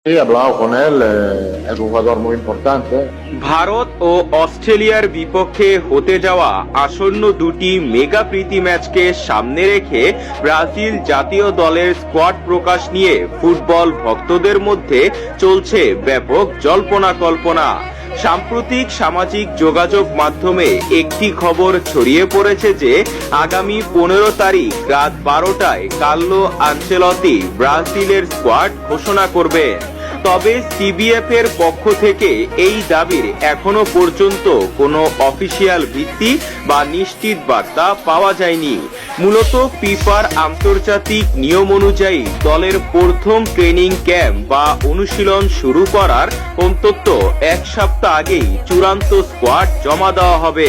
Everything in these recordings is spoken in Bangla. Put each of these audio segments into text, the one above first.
Sí, he hablado con él, es un jugador muy importante. Bharat ও অস্ট্রেলিয়ার বিপক্ষে হতে যাওয়া আসন্ন দুটি মেগা প্রীতি ম্যাচকে সামনে রেখে ব্রাজিল জাতীয় দলের স্কোয়াড প্রকাশ নিয়ে ফুটবল ভক্তদের মধ্যে চলছে ব্যাপক জল্পনা কল্পনা। সাম্প্রতিক সামাজিক যোগাযোগ মাধ্যমে একটি খবর ছড়িয়ে পড়েছে যে আগামী 15 তারিখ রাত 12টায় কার্লো আনচেলতি ব্রাজিলের স্কোয়াড ঘোষণা করবেন। তবে সিবিএফ এর পক্ষ থেকে এই দাবির এখনো পর্যন্ত কোনো অফিসিয়াল ভিত্তি বা নিশ্চিত বার্তা পাওয়া যায়নি। মূলত ফিফার আন্তর্জাতিক নিয়ম অনুযায়ী দলের প্রথম ট্রেনিং ক্যাম্প বা অনুশীলন শুরু করার অন্তত এক সপ্তাহ আগেই চূড়ান্ত স্কোয়াড জমা দেওয়া হবে।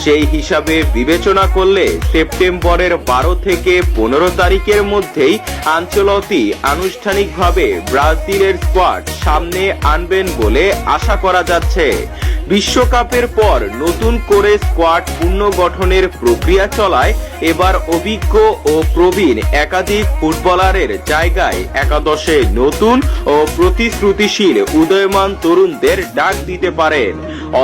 সেই হিসাবে বিবেচনা করলে সেপ্টেম্বরের 12 থেকে 15 তারিখের মধ্যেই আনচেলতি আনুষ্ঠানিকভাবে ব্রাজিলের স্কোয়াড সামনে আনবেন বলে আশা করা যাচ্ছে। বিশ্বকাপের পর নতুন করে স্কোয়াড পুনর্গঠনের প্রক্রিয়া চলায় এবার অভিজ্ঞ ও প্রবীণ একাধিক ফুটবলারের জায়গায় একাদশে নতুন ও প্রতিশ্রুতিশীল উদীয়মান তরুণদের ডাক দিতে পারেন।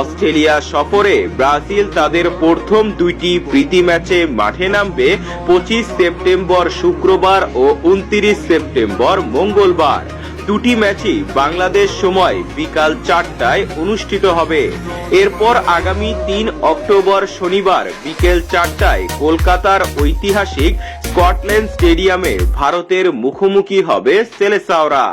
অস্ট্রেলিয়া সফরে ব্রাজিল তাদের প্রথম দুইটি প্রীতি ম্যাচে মাঠে নামবে 25 সেপ্টেম্বর শুক্রবার ও 29 সেপ্টেম্বর মঙ্গলবার। দুটি ম্যাচই বাংলাদেশ সময় বিকাল 4টায় অনুষ্ঠিত হবে। এরপর আগামী 3 অক্টোবর শনিবার বিকেল 4টায় কলকাতার ঐতিহাসিক স্কটল্যান্ড স্টেডিয়ামে ভারতের মুখোমুখি হবে সেলেসাওরা।